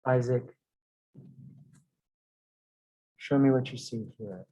Isaac, show me what you see here.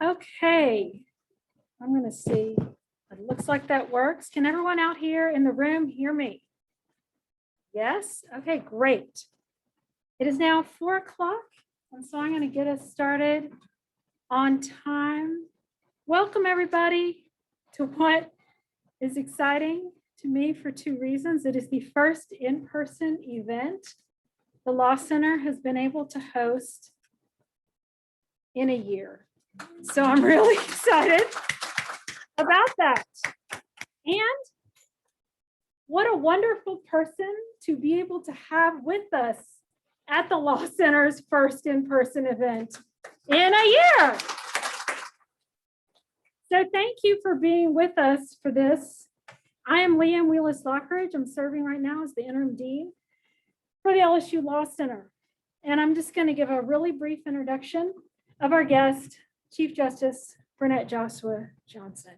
Okay, I'm going to see. It looks like that works. Can everyone out here in the room hear me? Yes? Okay, great. It is now 4 o'clock, and so I'm going to get us started on time. Welcome, everybody, to what is exciting to me for 2 reasons. It is the first in-person event the Law Center has been able to host in a year. So I'm really excited about that. And what a wonderful person to be able to have with us at the Law Center's first in-person event in a year. So thank you for being with us for this. I am Leanne Wheelis-Lockridge. I'm serving right now as the interim dean for the LSU Law Center. And I'm just going to give a really brief introduction of our guest, Chief Justice Bernette Joshua Johnson.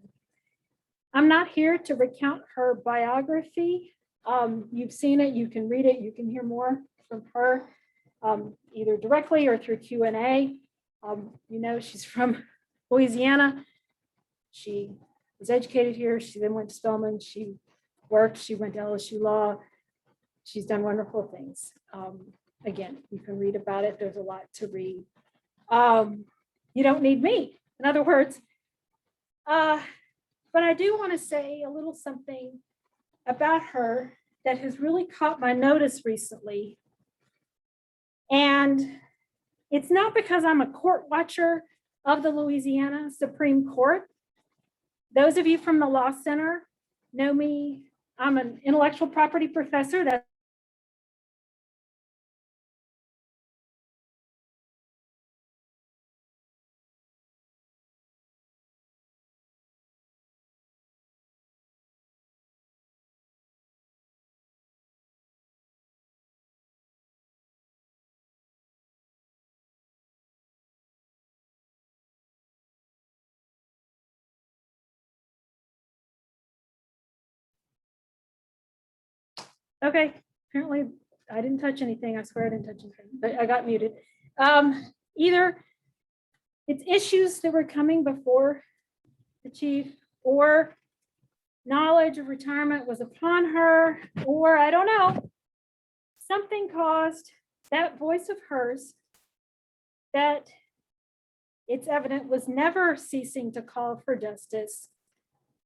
I'm not here to recount her biography. You've seen it, you can read it, you can hear more from her, either directly or through Q&A. You know, she's from Louisiana. She was educated here. She then went to Spelman. She worked. She went to LSU Law. She's done wonderful things. Again, you can read about it. There's a lot to read. You don't need me, in other words. But I do want to say a little something about her that has really caught my notice recently. And it's not because I'm a court watcher of the Louisiana Supreme Court. Those of you from the Law Center know me. I'm an intellectual property professor. That's okay. Apparently, I didn't touch anything. I swear I didn't touch anything, but I got muted. Either it's issues that were coming before the chief, or knowledge of retirement was upon her, or I don't know, something caused that voice of hers that it's evident was never ceasing to call for justice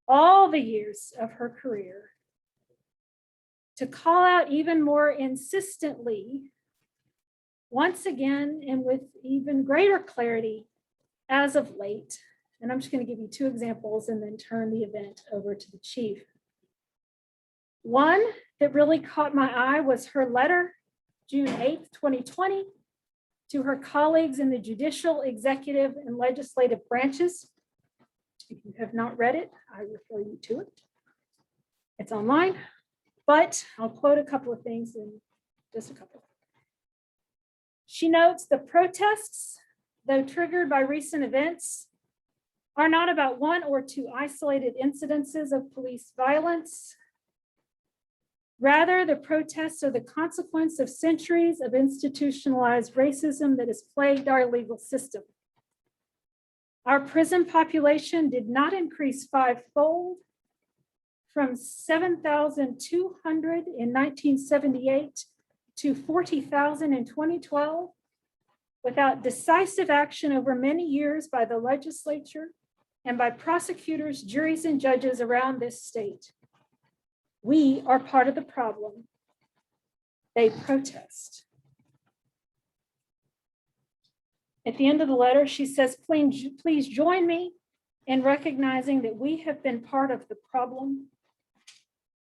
all the years of her career, to call out even more insistently, once again, and with even greater clarity as of late. And I'm just going to give you 2 examples and then turn the event over to the chief. One that really caught my eye was her letter, June 8th, 2020, to her colleagues in the judicial, executive, and legislative branches. If you have not read it, I refer you to it. It's online, but I'll quote a couple of things in just a couple. She notes the protests, though triggered by recent events, are not about 1 or 2 isolated incidences of police violence. Rather, the protests are the consequence of centuries of institutionalized racism that has plagued our legal system. Our prison population did not increase 5-fold from 7,200 in 1978 to 40,000 in 2012 without decisive action over many years by the legislature and by prosecutors, juries, and judges around this state. We are part of the problem. They protest. At the end of the letter, she says, please join me in recognizing that we have been part of the problem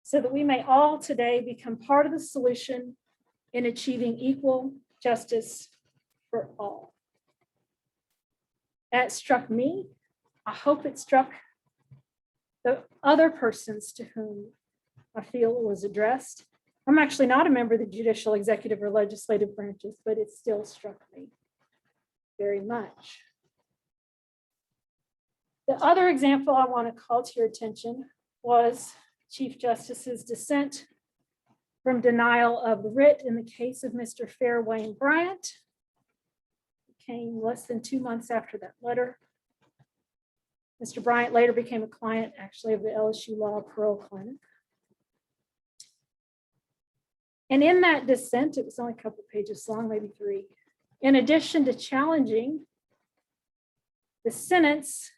so that we may all today become part of the solution in achieving equal justice for all. That struck me. I hope it struck the other persons to whom I feel it was addressed. I'm actually not a member of the judicial, executive, or legislative branches, but it still struck me very much. The other example I want to call to your attention was Chief Justice's dissent from denial of the writ in the case of Mr. Fairwayne Bryant. It came less than 2 months after that letter. Mr. Bryant later became a client, actually, of the LSU Law Parole Clinic. And in that dissent, it was only a couple pages long, maybe 3. In addition to challenging the sentence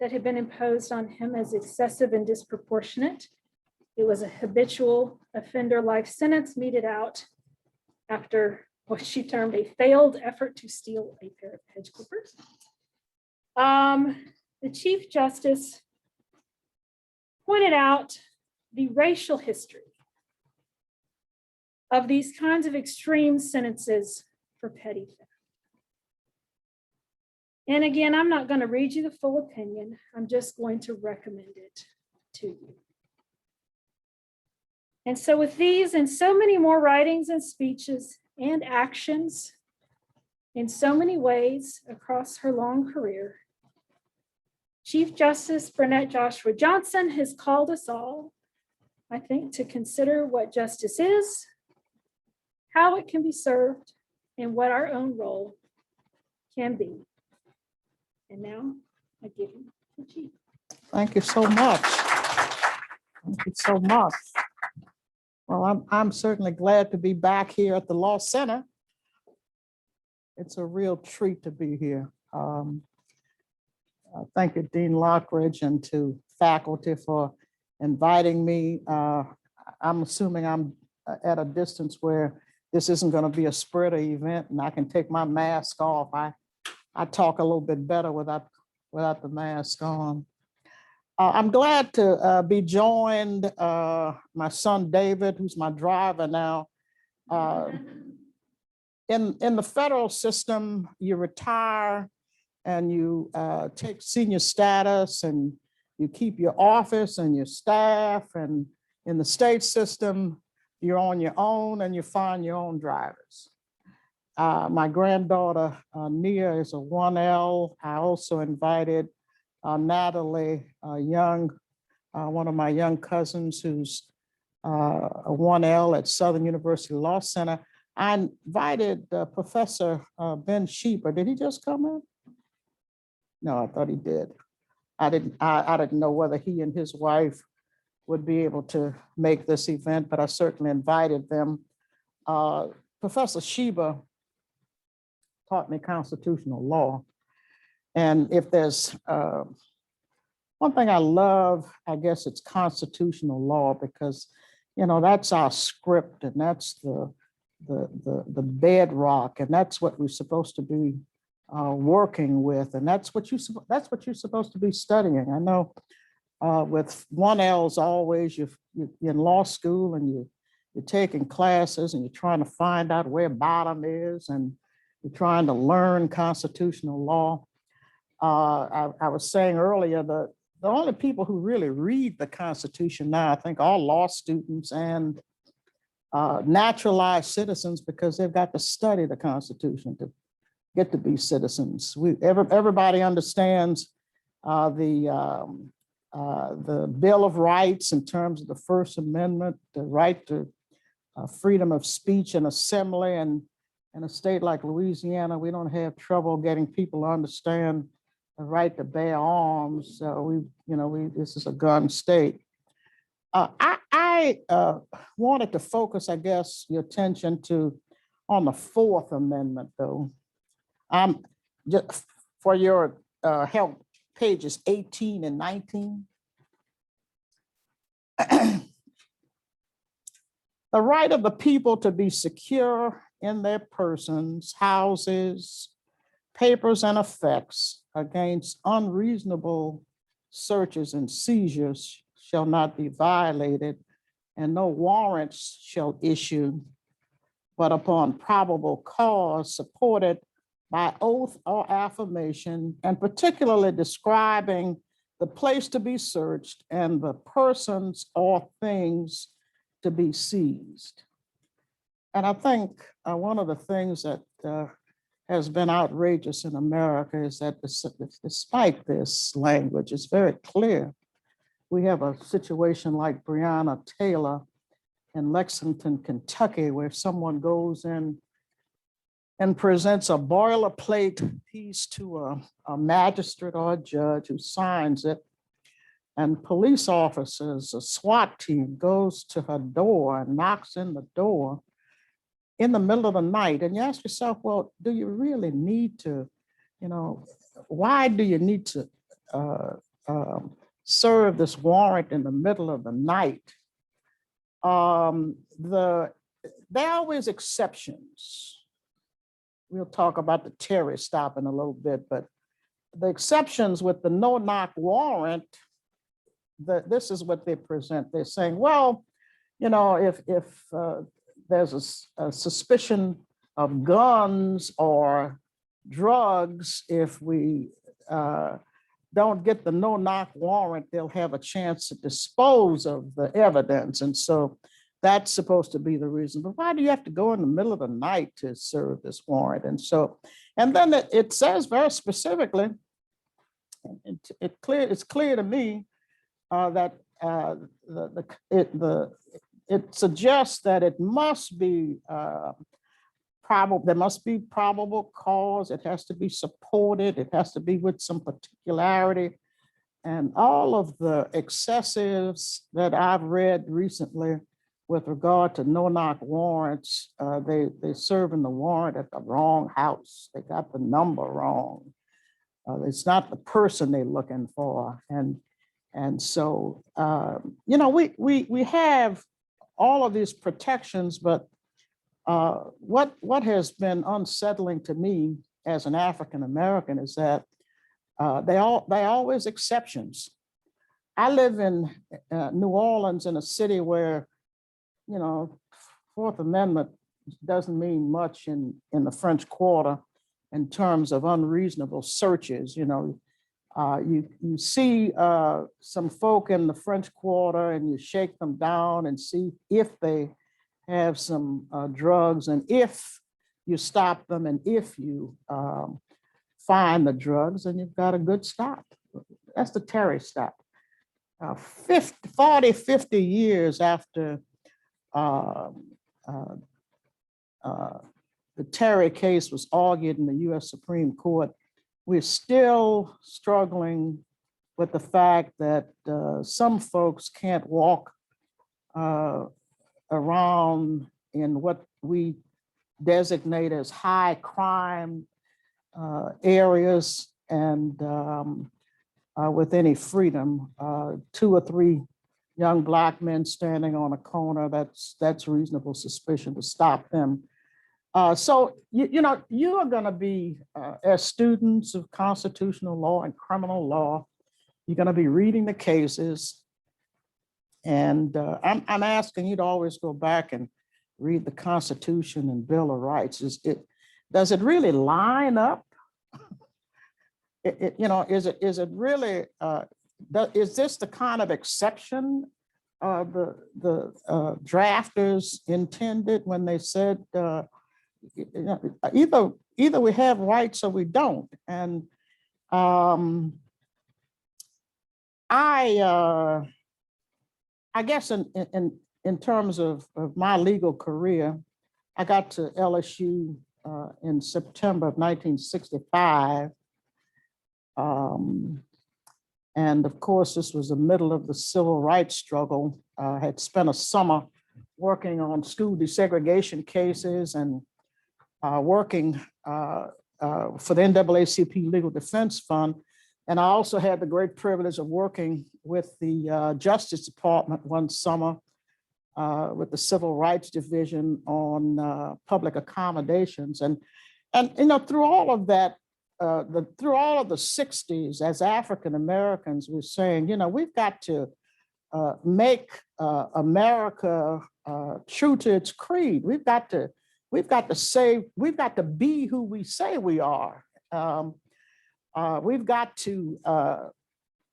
that had been imposed on him as excessive and disproportionate, it was a habitual offender life sentence meted out after what she termed a failed effort to steal a pair of hedge clippers. The Chief Justice pointed out the racial history of these kinds of extreme sentences for petty theft. And again, I'm not going to read you the full opinion. I'm just going to recommend it to you. And so with these and so many more writings and speeches and actions in so many ways across her long career, Chief Justice Bernette Joshua Johnson has called us all, I think, to consider what justice is, how it can be served, and what our own role can be. And now I give you the Chief. Thank you so much. Thank you so much. Well, I'm certainly glad to be back here at the Law Center. It's a real treat to be here. Thank you, Dean Lockridge, and to faculty for inviting me. I'm assuming I'm at a distance where this isn't going to be a spreader event and I can take my mask off. I talk a little bit better without the mask on. I'm glad to be joined, my son David, who's my driver now. In the federal system, you retire and you take senior status and you keep your office and your staff, and in the state system, you're on your own and you find your own drivers. My granddaughter, Nia, is a 1L. I also invited Natalie Young, one of my young cousins who's a 1L at Southern University Law Center. I invited Professor Ben Sheeper. Did he just come in? No, I thought he did. I didn't know whether he and his wife would be able to make this event, but I certainly invited them. Professor Sheeper taught me constitutional law. And if there's one thing I love, I guess it's constitutional law, because, you know, that's our script and that's the bedrock, and that's what we're supposed to be working with, and that's what you're supposed to be studying. I know with 1Ls always you're in law school and you're taking classes and you're trying to find out where bottom is and you're trying to learn constitutional law. I was saying earlier that the only people who really read the Constitution now, I think, are law students and naturalized citizens, because they've got to study the Constitution to get to be citizens. Everybody understands the Bill of Rights in terms of the First Amendment, the right to freedom of speech and assembly. And in a state like Louisiana, we don't have trouble getting people to understand the right to bear arms. This is a gun state. I wanted to focus, I guess, your attention on the Fourth Amendment, though. Just for your help, pages 18 and 19. The right of the people to be secure in their persons, houses, papers, and effects against unreasonable searches and seizures shall not be violated, and no warrants shall issue, but upon probable cause supported by oath or affirmation, and particularly describing the place to be searched and the persons or things to be seized. And I think one of the things that has been outrageous in America is that despite this language, it's very clear. We have a situation like Breonna Taylor in Lexington, Kentucky, where someone goes in and presents a boilerplate piece to a magistrate or a judge who signs it. And police officers, a SWAT team goes to her door and knocks in the door in the middle of the night. And you ask yourself, well, do you really need to, why do you need to serve this warrant in the middle of the night? There are always exceptions. We'll talk about the Terry stop in a little bit, but the exceptions with the no-knock warrant, this is what they present. They're saying, well, if there's a suspicion of guns or drugs, if we don't get the no-knock warrant, they'll have a chance to dispose of the evidence. And so that's supposed to be the reason. But why do you have to go in the middle of the night to serve this warrant? And then it says very specifically, it's clear to me that it suggests that it must be probable. There must be probable cause. It has to be supported. It has to be with some particularity. And all of the excessives that I've read recently with regard to no-knock warrants, they serve in the warrant at the wrong house. They got the number wrong. It's not the person they're looking for. And so, we have all of these protections, but what has been unsettling to me as an African American is that they always exceptions. I live in New Orleans, in a city where, Fourth Amendment doesn't mean much in the French Quarter in terms of unreasonable searches. You see some folk in the French Quarter and you shake them down and see if they have some drugs, and if you stop them and if you find the drugs, and you've got a good stop. That's the Terry stop. 50 years after the Terry case was argued in the US Supreme Court, we're still struggling with the fact that some folks can't walk around in what we designate as high crime areas and with any freedom. 2 or 3 young Black men standing on a corner, that's reasonable suspicion to stop them. So, you are going to be, as students of constitutional law and criminal law, you're going to be reading the cases. And I'm asking you to always go back and read the Constitution and Bill of Rights. Does it really line up? Is it really, is this the kind of exception the drafters intended when they said, either we have rights or we don't? And I guess in terms of my legal career, I got to LSU in September of 1965. And of course, this was the middle of the civil rights struggle. I had spent a summer working on school desegregation cases and working for the NAACP Legal Defense Fund. And I also had the great privilege of working with the Justice Department one summer with the Civil Rights Division on public accommodations. And through all of that, through all of the 60s, as African Americans, we're saying, we've got to make America true to its creed. We've got to be who we say we are. We've got to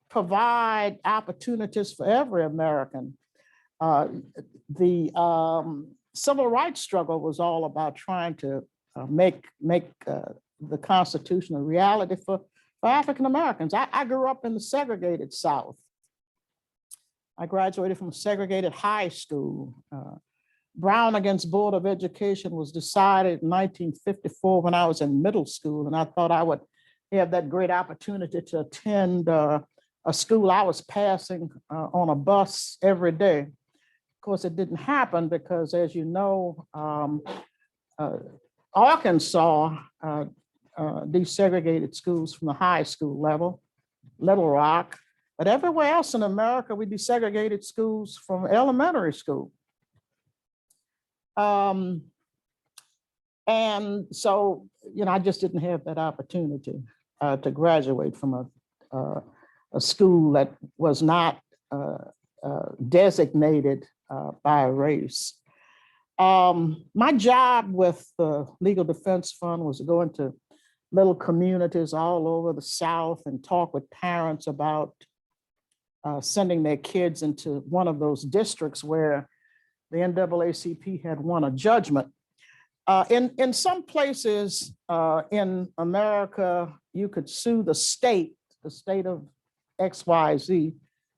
provide opportunities for every American. The civil rights struggle was all about trying to make the Constitution a reality for African Americans. I grew up in the segregated South. I graduated from a segregated high school. Brown against Board of Education was decided in 1954 when I was in middle school, and I thought I would have that great opportunity to attend a school I was passing on a bus every day. Of course, it didn't happen because, as you know, Arkansas desegregated schools from the high school level, Little Rock, but everywhere else in America, we desegregated schools from elementary school. And so, I just didn't have that opportunity to graduate from a school that was not designated by race. My job with the Legal Defense Fund was to go into little communities all over the South and talk with parents about sending their kids into one of those districts where the NAACP had won a judgment. In some places in America, you could sue the state of XYZ,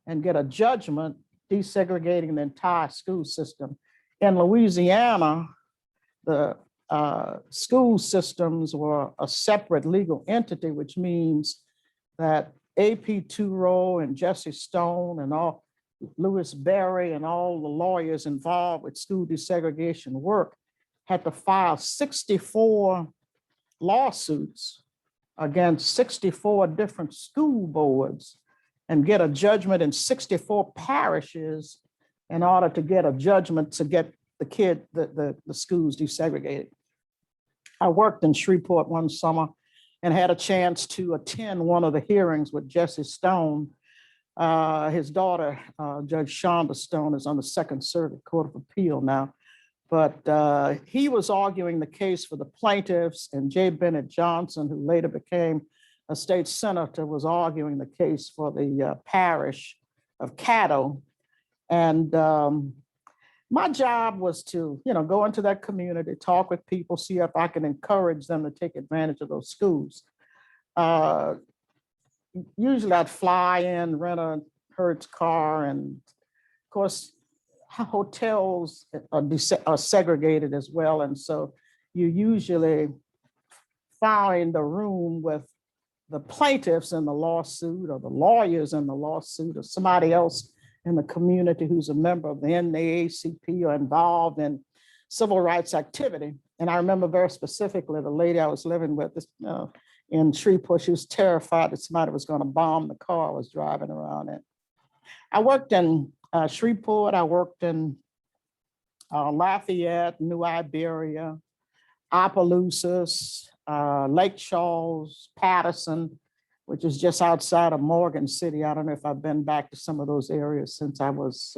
and get a judgment desegregating the entire school system. In Louisiana, the school systems were a separate legal entity, which means that A.P. Turow and Jesse Stone and all Louis Berry and all the lawyers involved with school desegregation work had to file 64 lawsuits against 64 different school boards and get a judgment in 64 parishes in order to get a judgment to get the schools desegregated. I worked in Shreveport one summer and had a chance to attend one of the hearings with Jesse Stone. His daughter, Judge Shonda Stone, is on the Second Circuit Court of Appeal now. But he was arguing the case for the plaintiffs, and J. Bennett Johnson, who later became a state senator, was arguing the case for the parish of Caddo. And my job was to, go into that community, talk with people, see if I can encourage them to take advantage of those schools. Usually I'd fly in, rent a Hertz car, and of course, hotels are segregated as well. And so you usually find a room with the plaintiffs in the lawsuit or the lawyers in the lawsuit or somebody else in the community who's a member of the NAACP or involved in civil rights activity. And I remember very specifically the lady I was living with in Shreveport, she was terrified that somebody was going to bomb the car I was driving around in. I worked in Shreveport, I worked in Lafayette, New Iberia, Opelousas, Lake Charles, Patterson, which is just outside of Morgan City. I don't know if I've been back to some of those areas since I was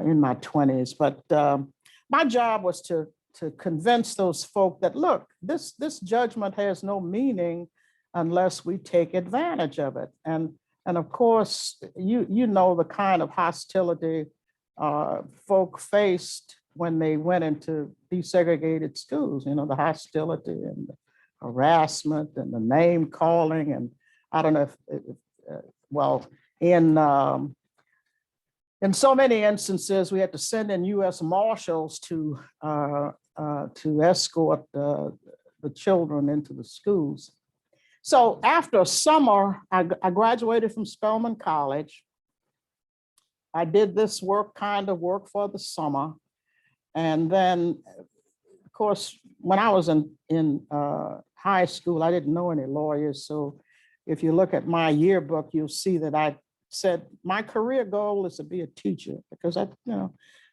in my 20s, but my job was to convince those folk that, look, this judgment has no meaning unless we take advantage of it. And of course, you know the kind of hostility folk faced when they went into desegregated schools, the hostility and the harassment and the name calling. And I don't know in so many instances, we had to send in U.S. Marshals to escort the children into the schools. So after a summer, I graduated from Spelman College. I did this kind of work for the summer. And then, of course, when I was in high school, I didn't know any lawyers. So if you look at my yearbook, you'll see that I said, my career goal is to be a teacher, because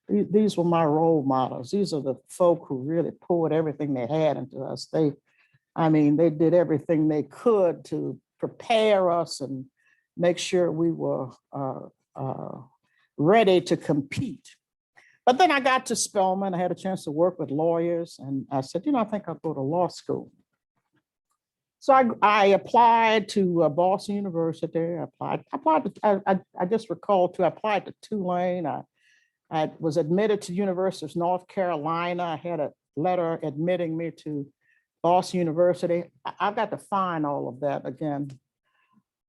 these were my role models. These are the folk who really poured everything they had into us. They did everything they could to prepare us and make sure we were ready to compete. But then I got to Spelman. I had a chance to work with lawyers, and I said, I think I'll go to law school. So I applied to Boston University. I just recalled I applied to Tulane. I was admitted to University of North Carolina. I had a letter admitting me to Boston University. I've got to find all of that again.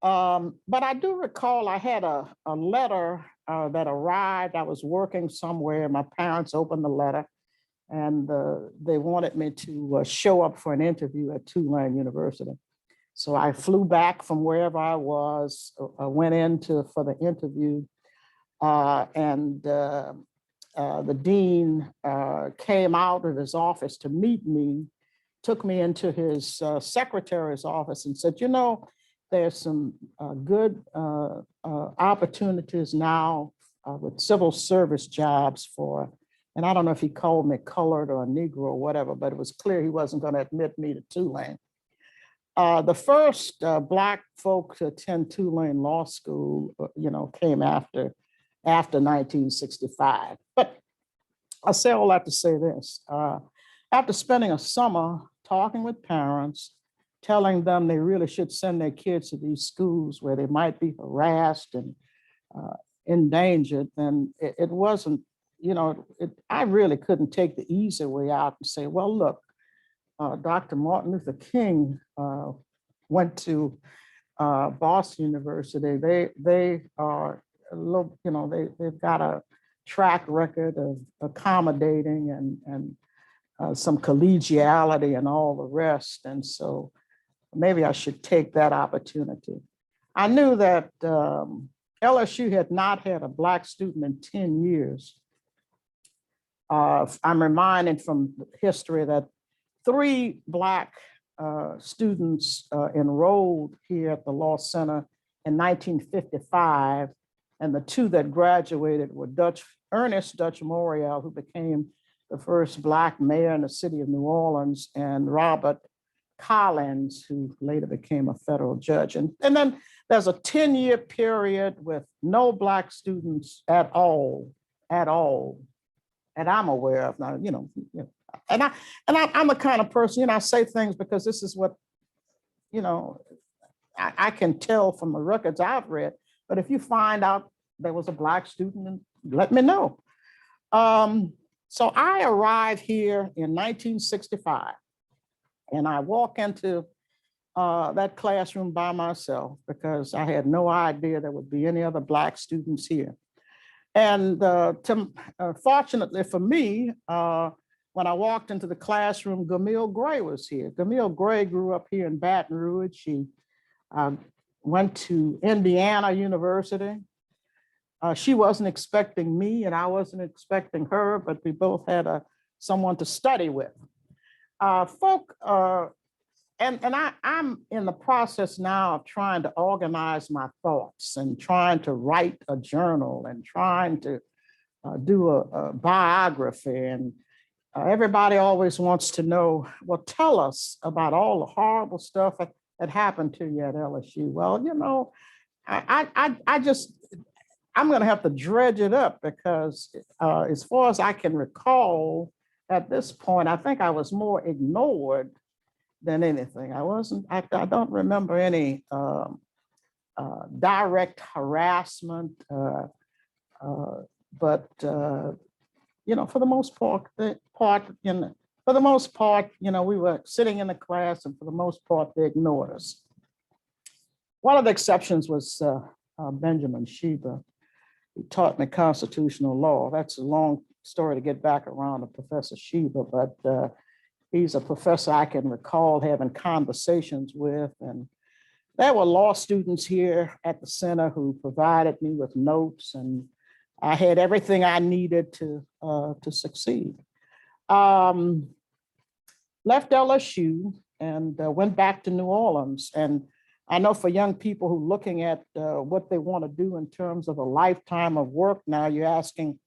But I do recall I had a letter that arrived. I was working somewhere. My parents opened the letter and they wanted me to show up for an interview at Tulane University. So I flew back from wherever I was, went for the interview, and the dean came out of his office to meet me, took me into his secretary's office and said, you know, there's some good opportunities now with civil service jobs for, and I don't know if he called me colored or Negro or whatever, but it was clear he wasn't going to admit me to Tulane. The first Black folk to attend Tulane Law School, came after 1965. But I say all that to say this. After spending a summer talking with parents, telling them they really should send their kids to these schools where they might be harassed and endangered, then it wasn't, I really couldn't take the easy way out and say, well, look, Dr. Martin Luther King went to Boston University. They are, they've got a track record of accommodating and some collegiality and all the rest. And so maybe I should take that opportunity. I knew that LSU had not had a Black student in 10 years. I'm reminded from history that 3 Black students enrolled here at the Law Center in 1955, and the 2 that graduated were Ernest Dutch Morial, who became the first Black mayor in the city of New Orleans, and Robert Collins, who later became a federal judge. And then there's a 10-year period with no Black students at all, and I'm aware of now, and I'm the kind of person, I say things because this is what, I can tell from the records I've read. But if you find out there was a Black student, let me know. So I arrived here in 1965, and I walk into that classroom by myself because I had no idea there would be any other Black students here. And fortunately for me, when I walked into the classroom, Gamille Gray was here. Gamille Gray grew up here in Baton Rouge. She went to Indiana University. She wasn't expecting me and I wasn't expecting her, but we both had someone to study with. I'm in the process now of trying to organize my thoughts and trying to write a journal and trying to do a biography. And everybody always wants to know, well, tell us about all the horrible stuff that happened to you at LSU. Well, I'm going to have to dredge it up because as far as I can recall at this point, I think I was more ignored than anything. I don't remember any direct harassment, but for the most part, we were sitting in the class, and for the most part, they ignored us. One of the exceptions was Benjamin Sheba, who taught me constitutional law. That's a long story to get back around to Professor Sheba, but he's a professor I can recall having conversations with. And there were law students here at the center who provided me with notes, and I had everything I needed to succeed. Left LSU and went back to New Orleans. And I know for young people who are looking at what they want to do in terms of a lifetime of work now, you're asking,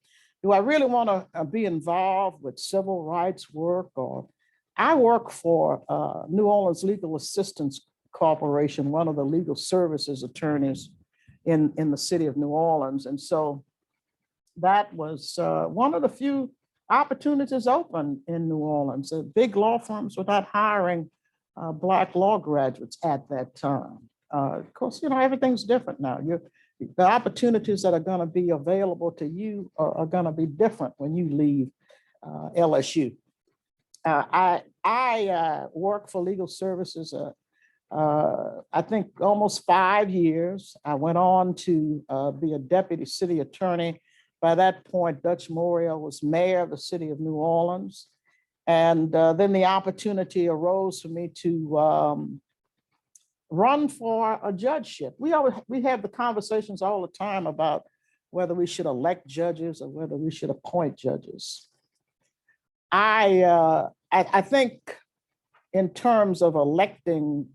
do I really want to be involved with civil rights work? Or I work for New Orleans Legal Assistance Corporation, one of the legal services attorneys in the city of New Orleans. And so that was one of the few opportunities open in New Orleans. Big law firms were not hiring Black law graduates at that time. Of course, everything's different now. The opportunities that are going to be available to you are going to be different when you leave LSU. I work for legal services I think almost 5 years. I went on to be a deputy city attorney. By that point, Dutch Morial was mayor of the city of New Orleans. And then the opportunity arose for me to run for a judgeship. We have the conversations all the time about whether we should elect judges or whether we should appoint judges. I think in terms of electing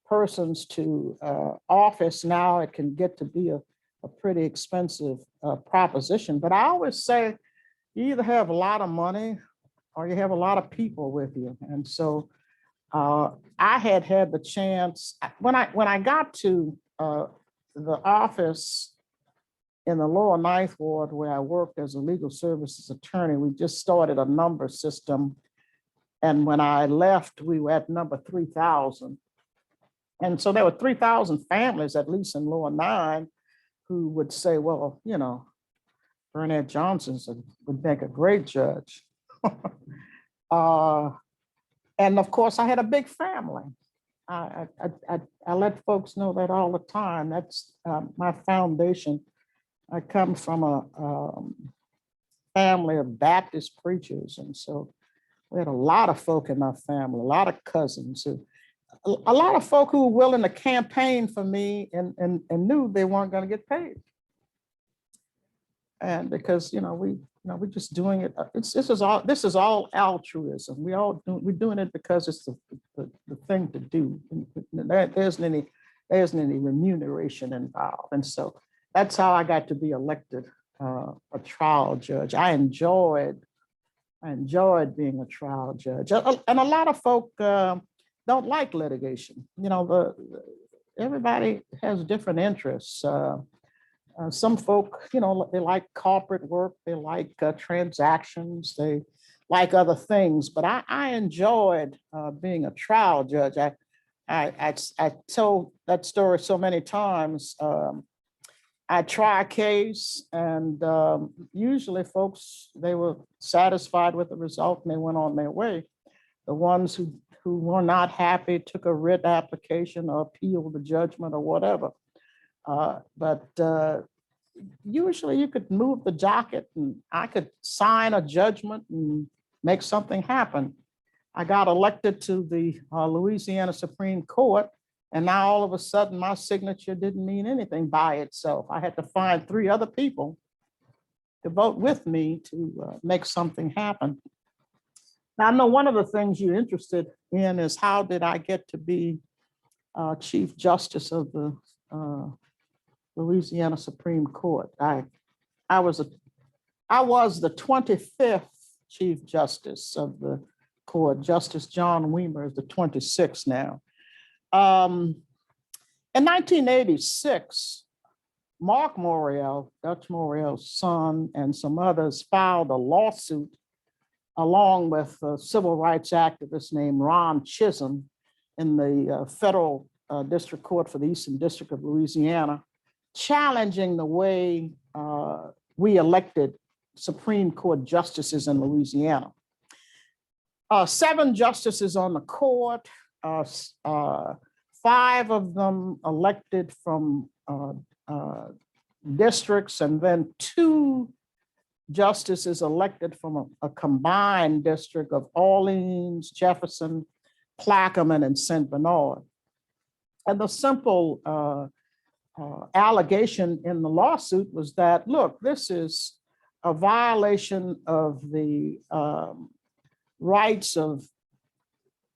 persons to office now, it can get to be a pretty expensive proposition. But I always say you either have a lot of money or you have a lot of people with you. And so I had the chance when I got to the office in the lower ninth ward where I worked as a legal services attorney. We just started a number system. And when I left, we were at number 3,000. And so there were 3,000 families, at least in lower nine, who would say, well, you know, Bernette Johnson would make a great judge. And of course, I had a big family. I let folks know that all the time. That's my foundation. I come from a family of Baptist preachers. And so we had a lot of folk in my family, a lot of cousins, a lot of folk who were willing to campaign for me and knew they weren't going to get paid. And because, we're just doing it. This is all altruism. We're doing it because it's the thing to do. There isn't any remuneration involved. And so that's how I got to be elected a trial judge. I enjoyed being a trial judge. And a lot of folk don't like litigation. Everybody has different interests. Some folk, they like corporate work, they like transactions, they like other things, but I enjoyed being a trial judge. I told that story so many times. I try a case and usually folks, they were satisfied with the result and they went on their way. The ones who were not happy took a writ application or appealed the judgment or whatever. But usually you could move the docket and I could sign a judgment and make something happen. I got elected to the Louisiana Supreme Court, and now all of a sudden my signature didn't mean anything by itself. I had to find 3 other people to vote with me to make something happen. Now, I know one of the things you're interested in is how did I get to be Chief Justice of the Louisiana Supreme Court. I was the 25th Chief Justice of the court. Justice John Weimer is the 26th now. In 1986, Mark Morial, Dutch Morial's son, and some others filed a lawsuit along with a civil rights activist named Ron Chisholm in the federal district court for the Eastern District of Louisiana, challenging the way we elected Supreme Court justices in Louisiana. 7 justices on the court, 5 of them elected from districts, and then 2 justices elected from a combined district of Orleans, Jefferson, Plaquemine, and St. Bernard. And the simple allegation in the lawsuit was that, look, this is a violation of the rights of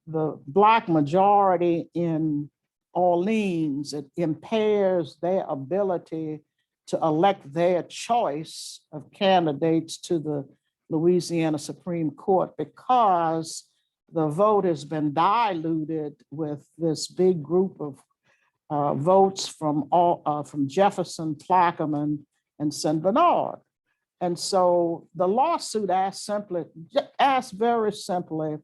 the Black majority in Orleans. It impairs their ability to elect their choice of candidates to the Louisiana Supreme Court because the vote has been diluted with this big group of votes from Jefferson, Plaquemine, and St. Bernard. And so the lawsuit asked very simply,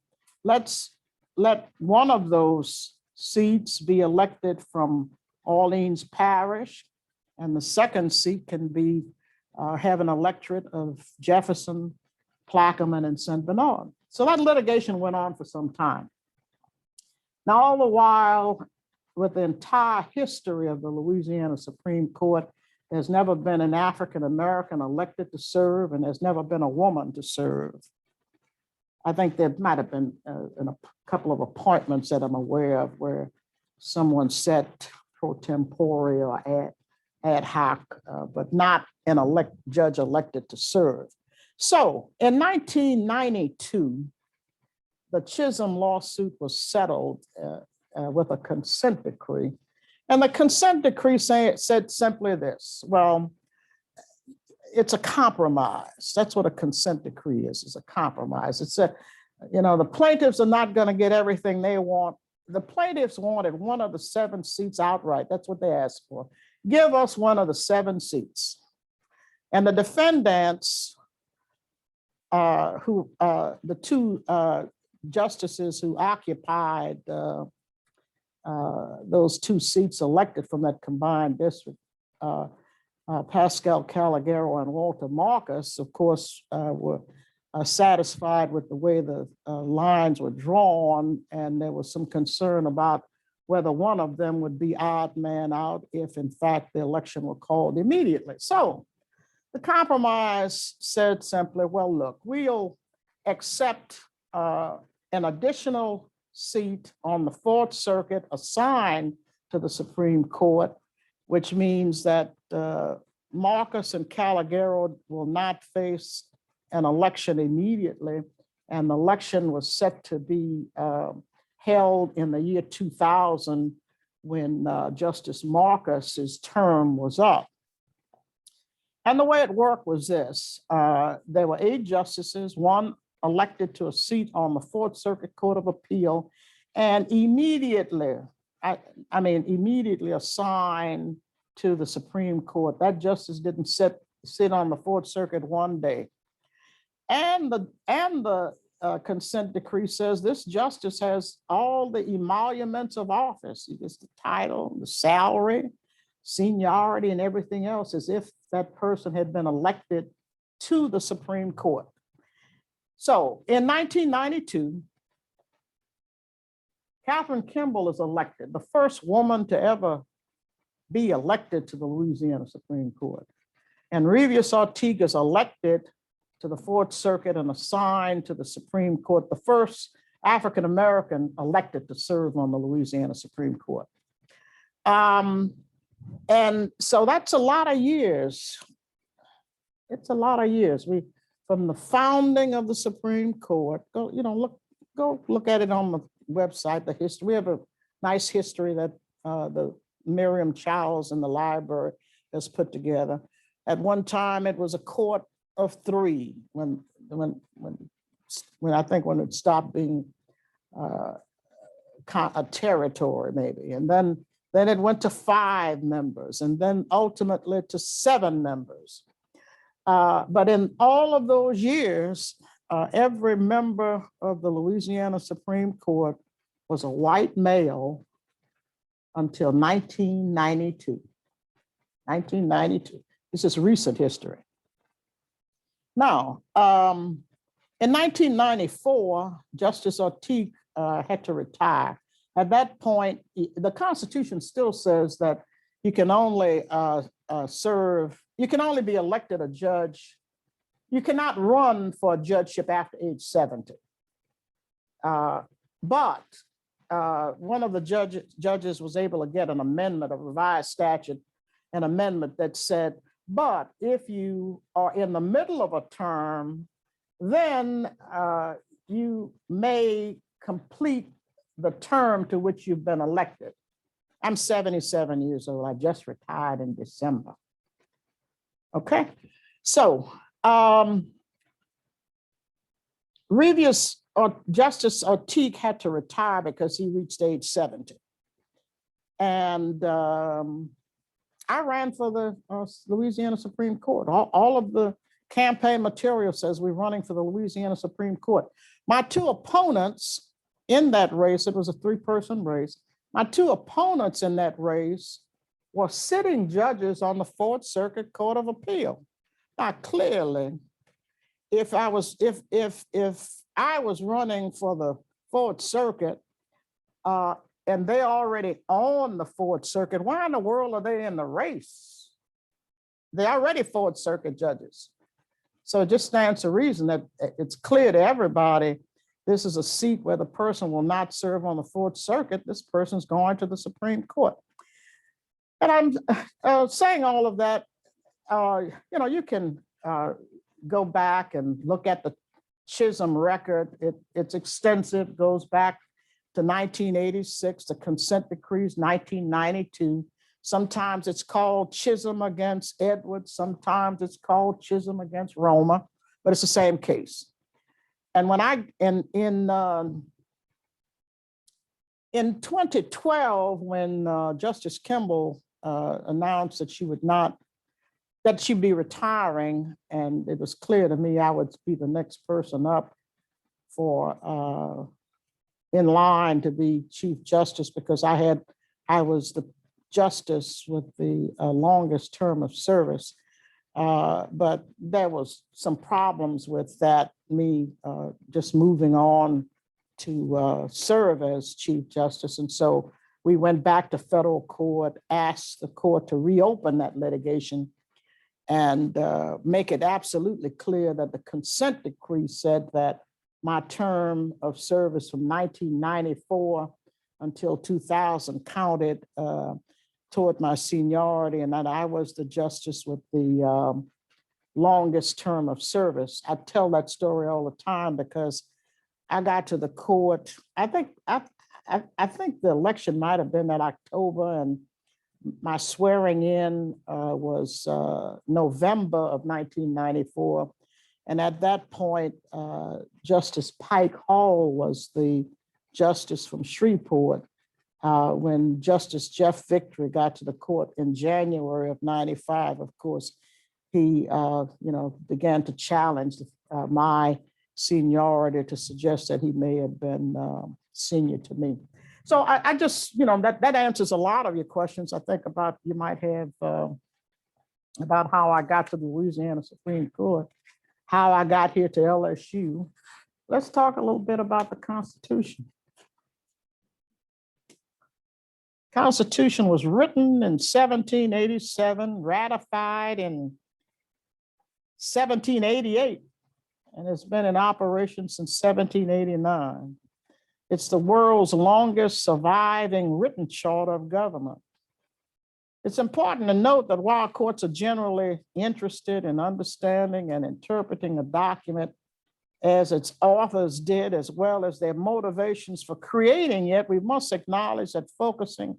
let's let one of those seats be elected from Orleans Parish, and the second seat can be have an electorate of Jefferson, Plaquemine, and St. Bernard. So that litigation went on for some time. Now, all the while, with the entire history of the Louisiana Supreme Court, there's never been an African-American elected to serve, and there's never been a woman to serve. I think there might have been in a couple of appointments that I'm aware of where someone sat pro tempore or ad hoc, but not an judge elected to serve. So in 1992, the Chisholm lawsuit was settled with a consent decree. And the consent decree said simply this: well, it's a compromise. That's what a consent decree is. It's a compromise. It's the plaintiffs are not going to get everything they want. The plaintiffs wanted one of the 7 seats outright. That's what they asked for. Give us one of the 7 seats. And the defendants, the 2 justices who occupied those 2 seats elected from that combined district, Pascal Calagero and Walter Marcus, of course, were satisfied with the way the lines were drawn, and there was some concern about whether one of them would be odd man out if, in fact, the election were called immediately. So the compromise said simply, well, look, we'll accept an additional seat on the 4th Circuit assigned to the Supreme Court, which means that Marcus and Calagero will not face an election immediately. And the election was set to be held in the year 2000 when Justice Marcus's term was up. And the way it worked was this: there were 8 justices, 1 elected to a seat on the 4th Circuit Court of Appeal, and immediately assigned to the Supreme Court. That justice didn't sit on the 4th Circuit one day. And the consent decree says this justice has all the emoluments of office. He gets the title, the salary, seniority, and everything else as if that person had been elected to the Supreme Court. So in 1992, Catherine Kimball is elected, the first woman to ever be elected to the Louisiana Supreme Court. And Revius Ortiga is elected to the 4th Circuit and assigned to the Supreme Court, the first African-American elected to serve on the Louisiana Supreme Court. And so that's a lot of years. It's a lot of years. From the founding of the Supreme Court, go look at it on the website, the history. We have a nice history that the Miriam Chowles in the library has put together. At one time, it was a court of 3 when it stopped being a territory, maybe. And then it went to 5 members, and then ultimately to 7 members. But in all of those years, every member of the Louisiana Supreme Court was a white male until 1992. 1992. This is recent history. Now, in 1994, Justice Ortiga had to retire. At that point, the Constitution still says that you can only you can only be elected a judge. You cannot run for a judgeship after age 70. But one of the judges was able to get an amendment, a revised statute, an amendment that said, but if you are in the middle of a term, then you may complete the term to which you've been elected. I'm 77 years old. I just retired in December. Okay, so Justice Ortiga had to retire because he reached age 70. And I ran for the Louisiana Supreme Court. All of the campaign material says we're running for the Louisiana Supreme Court. My 2 opponents in that race, it was a 3-person race, my 2 opponents in that race were sitting judges on the 4th Circuit Court of Appeal. Now, clearly, if I was running for the 4th Circuit, and they already own the Fourth Circuit. Why in the world are they in the race? They're already Fourth Circuit judges. So it just stands to reason that it's clear to everybody, this is a seat where the person will not serve on the Fourth Circuit. This person's going to the Supreme Court. And I'm saying all of that, you can go back and look at the Chisholm record. It's extensive, goes back to 1986, the consent decrees, 1992. Sometimes it's called Chisholm against Edwards. Sometimes it's called Chisholm against Roma, but it's the same case. And when in 2012, when Justice Kimball announced that she'd be retiring, and it was clear to me I would be the next person up for in line to be Chief Justice, because I was the justice with the longest term of service. But there was some problems with that, me just moving on to serve as Chief Justice. And so we went back to federal court, asked the court to reopen that litigation and make it absolutely clear that the consent decree said that my term of service from 1994 until 2000 counted toward my seniority, and that I was the justice with the longest term of service. I tell that story all the time because I got to the court. I think the election might have been that October, and my swearing in was November of 1994. And at that point, Justice Pike Hall was the justice from Shreveport. When Justice Jeff Victory got to the court in January of 95, of course, he began to challenge my seniority to suggest that he may have been senior to me. So I just, that answers a lot of your questions, I think, about you might have about how I got to the Louisiana Supreme Court, how I got here to LSU. Let's talk a little bit about the Constitution. Constitution was written in 1787, ratified in 1788, and it's been in operation since 1789. It's the world's longest surviving written charter of government. It's important to note that while courts are generally interested in understanding and interpreting a document as its authors did, as well as their motivations for creating it, we must acknowledge that focusing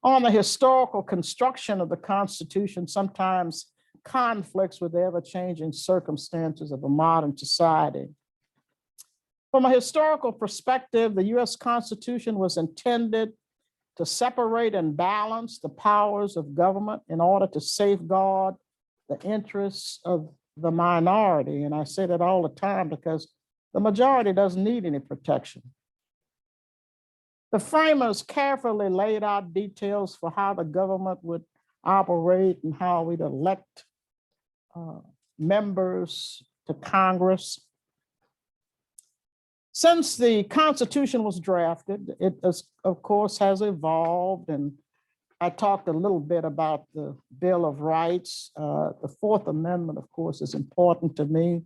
on the historical construction of the Constitution sometimes conflicts with the ever-changing circumstances of a modern society. From a historical perspective, the US Constitution was intended to separate and balance the powers of government in order to safeguard the interests of the minority. And I say that all the time because the majority doesn't need any protection. The framers carefully laid out details for how the government would operate and how we'd elect members to Congress. Since the Constitution was drafted, it of course has evolved, and I talked a little bit about the Bill of Rights. The Fourth Amendment, of course, is important to me.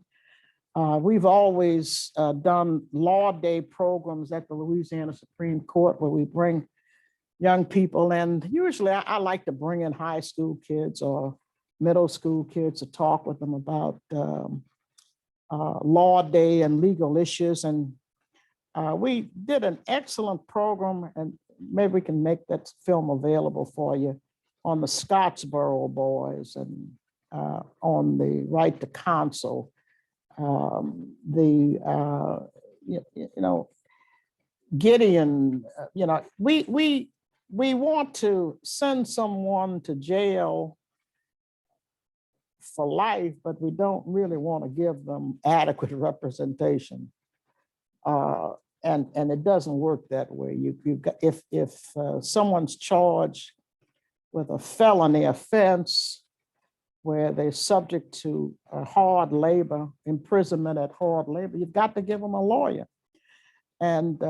We've always done Law Day programs at the Louisiana Supreme Court where we bring young people in. Usually I like to bring in high school kids or middle school kids to talk with them about Law Day and legal issues. And we did an excellent program, and maybe we can make that film available for you, on the Scottsboro boys and on the right to counsel. Gideon, we want to send someone to jail for life, but we don't really want to give them adequate representation. And it doesn't work that way. You've got, if someone's charged with a felony offense where they're subject to hard labor, imprisonment at hard labor, you've got to give them a lawyer. And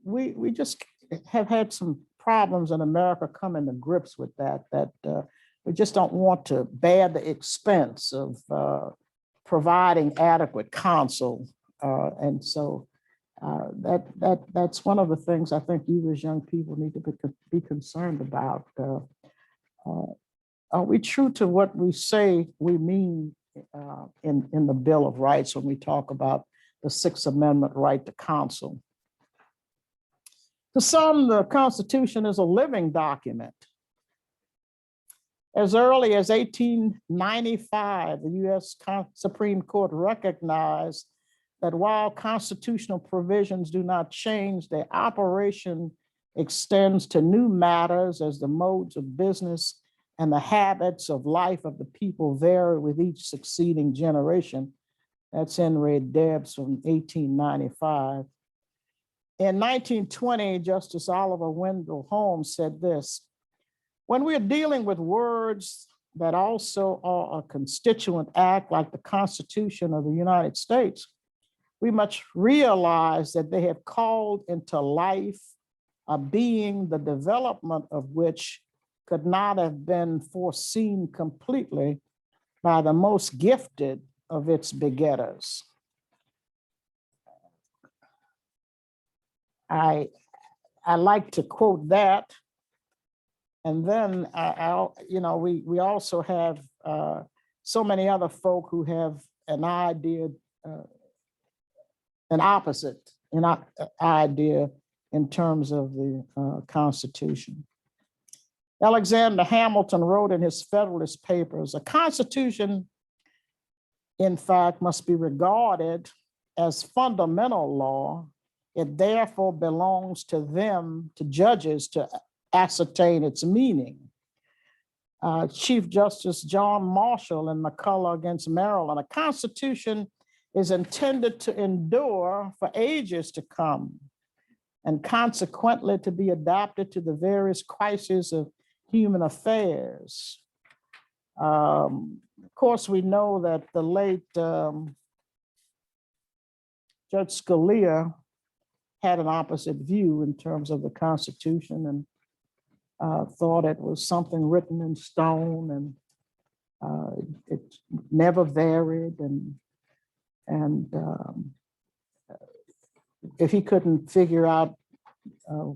we just, have had some problems in America coming to grips with that we just don't want to bear the expense of providing adequate counsel. And so that's one of the things I think you as young people need to be concerned about. Are we true to what we say we mean in the Bill of Rights when we talk about the Sixth Amendment right to counsel? To some, the Constitution is a living document. As early as 1895, the U.S. Supreme Court recognized that while constitutional provisions do not change, their operation extends to new matters as the modes of business and the habits of life of the people vary with each succeeding generation. That's in Red Debs from 1895. In 1920, Justice Oliver Wendell Holmes said this: when we're dealing with words that also are a constituent act like the Constitution of the United States, we must realize that they have called into life a being, the development of which could not have been foreseen completely by the most gifted of its begetters. I like to quote that. And then, we also have so many other folk who have an idea, an opposite idea in terms of the Constitution. Alexander Hamilton wrote in his Federalist Papers, a Constitution, in fact, must be regarded as fundamental law. It therefore belongs to them, to judges, to ascertain its meaning. Chief Justice John Marshall in McCulloch against Maryland, a Constitution is intended to endure for ages to come and consequently to be adapted to the various crises of human affairs. Of course, we know that the late Judge Scalia had an opposite view in terms of the Constitution and thought it was something written in stone and it never varied. And if he couldn't figure out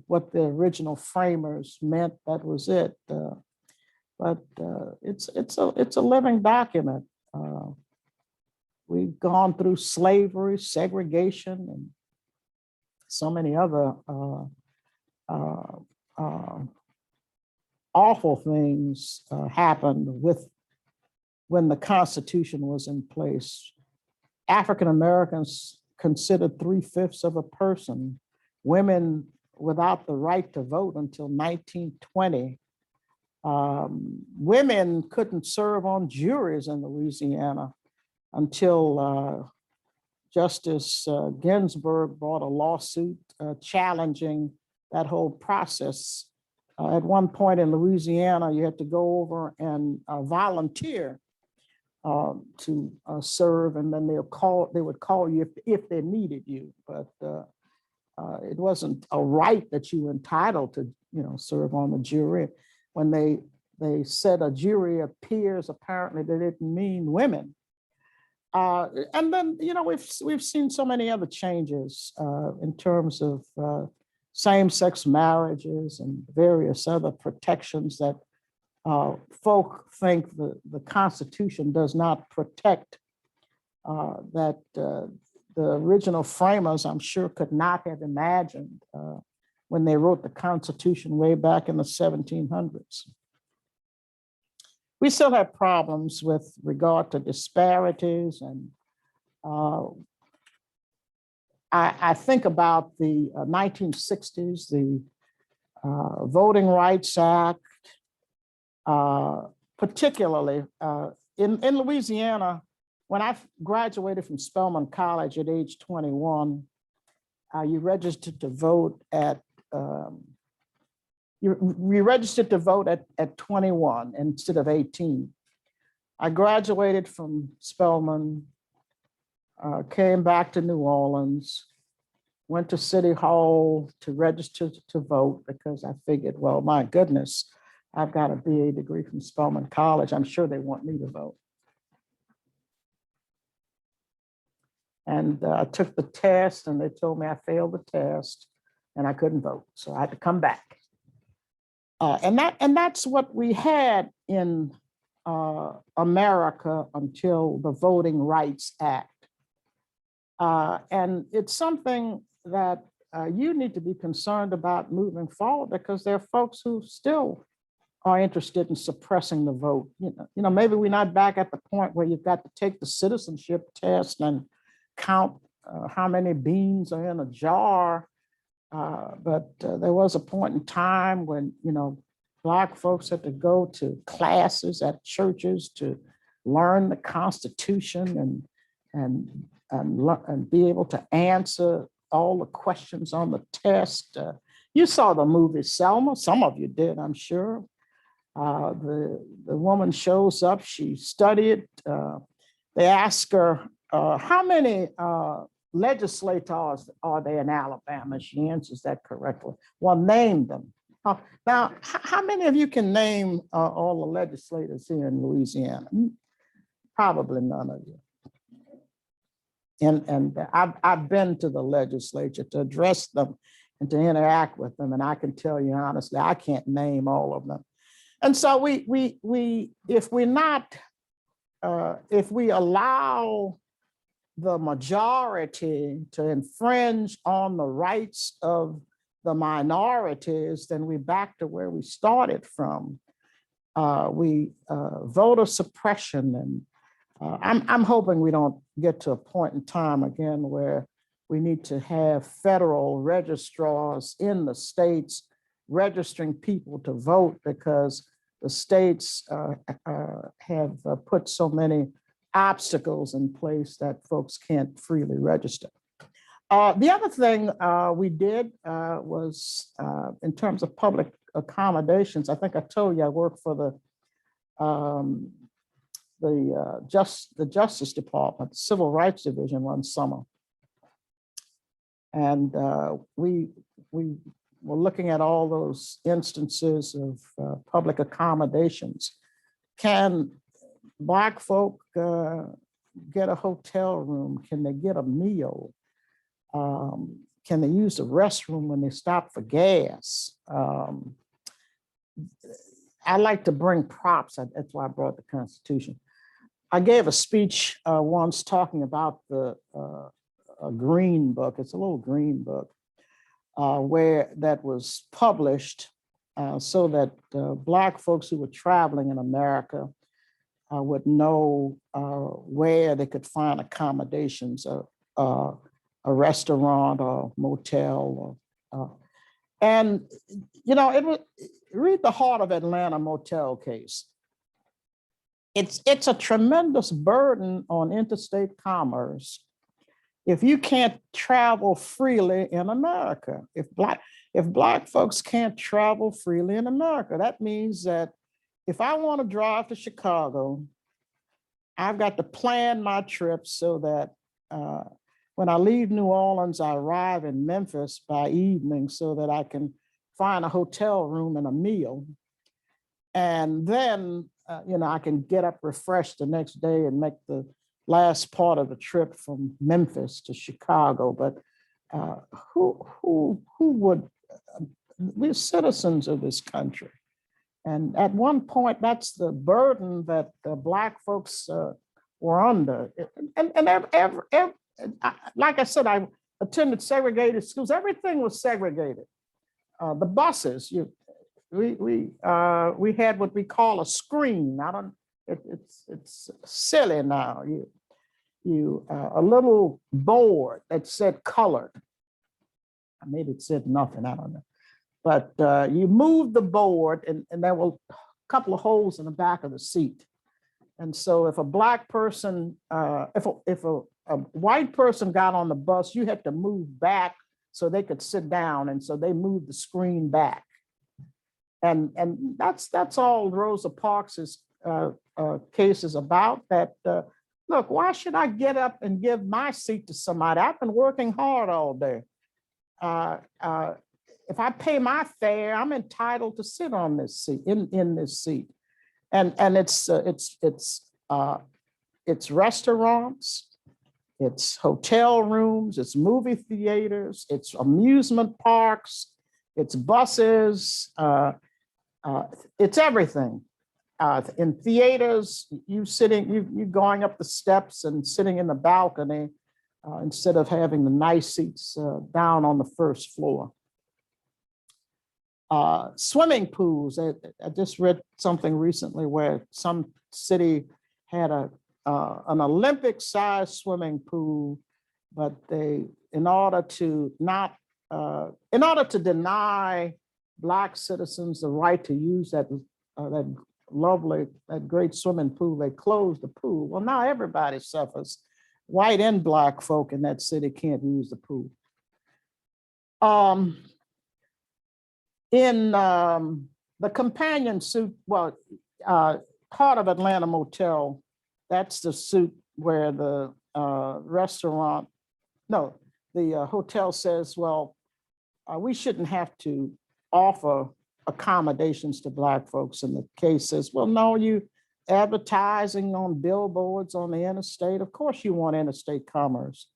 what the original framers meant, that was it. But it's a living document. We've gone through slavery, segregation, and so many other awful things happened when the Constitution was in place. African Americans considered 3/5 of a person. Women without the right to vote until 1920. Women couldn't serve on juries in Louisiana until Justice Ginsburg brought a lawsuit challenging that whole process. At one point in Louisiana, you had to go over and volunteer to serve, and then they would call you if they needed you. But it wasn't a right that you were entitled to, serve on the jury. When they said a jury of peers, apparently they didn't mean women. And then, we've seen so many other changes in terms of same-sex marriages and various other protections that folk think the Constitution does not protect, that the original framers, I'm sure, could not have imagined when they wrote the Constitution way back in the 1700s. We still have problems with regard to disparities, and I think about the 1960s, the Voting Rights Act, particularly in Louisiana. When I graduated from Spelman College at age 21, you registered to vote at you registered to vote at 21 instead of 18. I graduated from Spelman, came back to New Orleans, went to City Hall to register to vote because I figured, well, my goodness, I've got a BA degree from Spelman College. I'm sure they want me to vote. And I took the test and they told me I failed the test and I couldn't vote. So I had to come back. And that's what we had in America until the Voting Rights Act. And it's something that you need to be concerned about moving forward because there are folks who still are interested in suppressing the vote. You know, maybe we're not back at the point where you've got to take the citizenship test and count how many beans are in a jar. But there was a point in time when, you know, Black folks had to go to classes at churches to learn the Constitution and be able to answer all the questions on the test. You saw the movie Selma. Some of you did, I'm sure. The woman shows up. She studied. They ask her, how many legislators are there in Alabama? She answers that correctly. Well, name them. Now, how many of you can name all the legislators here in Louisiana? Probably none of you. And I've been to the legislature to address them and to interact with them. And I can tell you honestly, I can't name all of them. And so if we allow the majority to infringe on the rights of the minorities, then we're back to where we started from. Voter suppression, and I'm hoping we don't get to a point in time again where we need to have federal registrars in the states registering people to vote because the states have put so many obstacles in place that folks can't freely register. The other thing we did was in terms of public accommodations. I think I told you I work for the Justice Department, Civil Rights Division one summer. And we were looking at all those instances of public accommodations. Can Black folk get a hotel room? Can they get a meal? Can they use the restroom when they stop for gas? I like to bring props. That's why I brought the Constitution. I gave a speech once talking about a green book. It's a little green book where that was published so that Black folks who were traveling in America would know where they could find accommodations, a restaurant or motel. And, you know, read the Heart of Atlanta motel case. It's a tremendous burden on interstate commerce if you can't travel freely in America. If Black folks can't travel freely in America, that means that if I want to drive to Chicago, I've got to plan my trip so that when I leave New Orleans, I arrive in Memphis by evening so that I can find a hotel room and a meal. And then, you know, I can get up refreshed the next day and make the last part of the trip from Memphis to Chicago. But who would, we're citizens of this country. And at one point, that's the burden that the Black folks were under. Like I said, I attended segregated schools. Everything was segregated. The buses, we had what we call a screen. It's silly now. A little board that said colored. Maybe it said nothing, I don't know. But you moved the board and there were a couple of holes in the back of the seat. And so if a Black person, if a white person got on the bus, you had to move back so they could sit down. And so they moved the screen back. And that's all Rosa Parks' case is about, that, look, why should I get up and give my seat to somebody? I've been working hard all day. if I pay my fare, I'm entitled to sit on this seat, in this seat. And it's restaurants, it's hotel rooms, it's movie theaters, it's amusement parks, it's buses, it's everything. In theaters, you going up the steps and sitting in the balcony instead of having the nice seats down on the first floor. Swimming pools. I just read something recently where some city had an Olympic-sized swimming pool, but in order to deny Black citizens the right to use that great swimming pool, they closed the pool. Well, now everybody suffers. White and Black folk in that city can't use the pool. In the companion suit, well, part of Atlanta Motel, that's the suit where the hotel says, well, we shouldn't have to offer accommodations to Black folks. And the case says, well, no, you advertising on billboards on the interstate. Of course you want interstate commerce.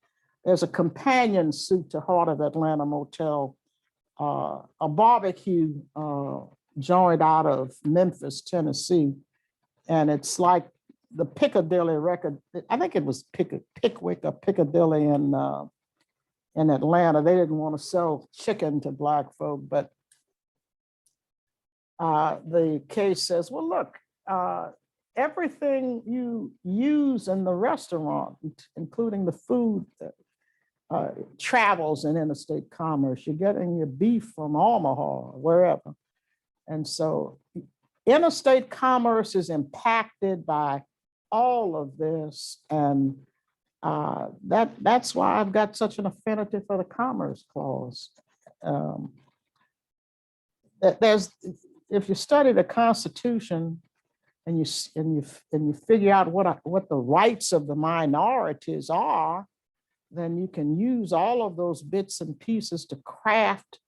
There's a companion suit to Heart of Atlanta Motel, a barbecue joint out of Memphis, Tennessee. And it's like the Piccadilly record. I think it was Pickwick or Piccadilly in Atlanta. They didn't want to sell chicken to Black folk, but the case says, well, look, everything you use in the restaurant, including the food, travels in interstate commerce. You're getting your beef from Omaha, wherever. And so interstate commerce is impacted by all of this. And that's why I've got such an affinity for the Commerce Clause. If you study the Constitution and you figure out what the rights of the minorities are, then you can use all of those bits and pieces to craft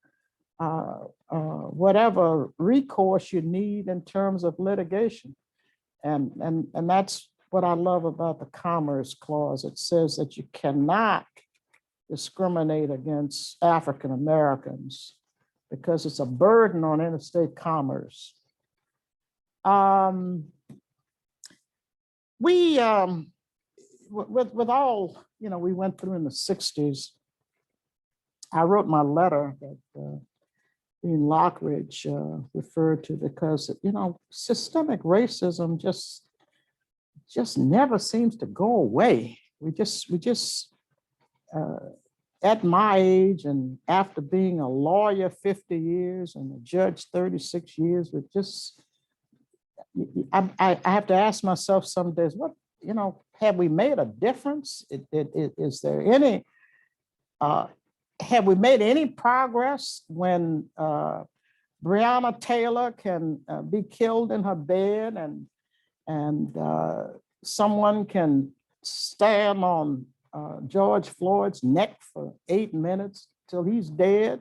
whatever recourse you need in terms of litigation. And that's what I love about the Commerce Clause. It says that you cannot discriminate against African Americans because it's a burden on interstate commerce. With all, we went through in the 60s, I wrote my letter that Dean Lockridge referred to because, systemic racism just never seems to go away. We just at my age and after being a lawyer 50 years and a judge 36 years, I have to ask myself some days, have we made a difference? Is there any, have we made any progress when Breonna Taylor can be killed in her bed and someone can stand on George Floyd's neck for 8 minutes till he's dead?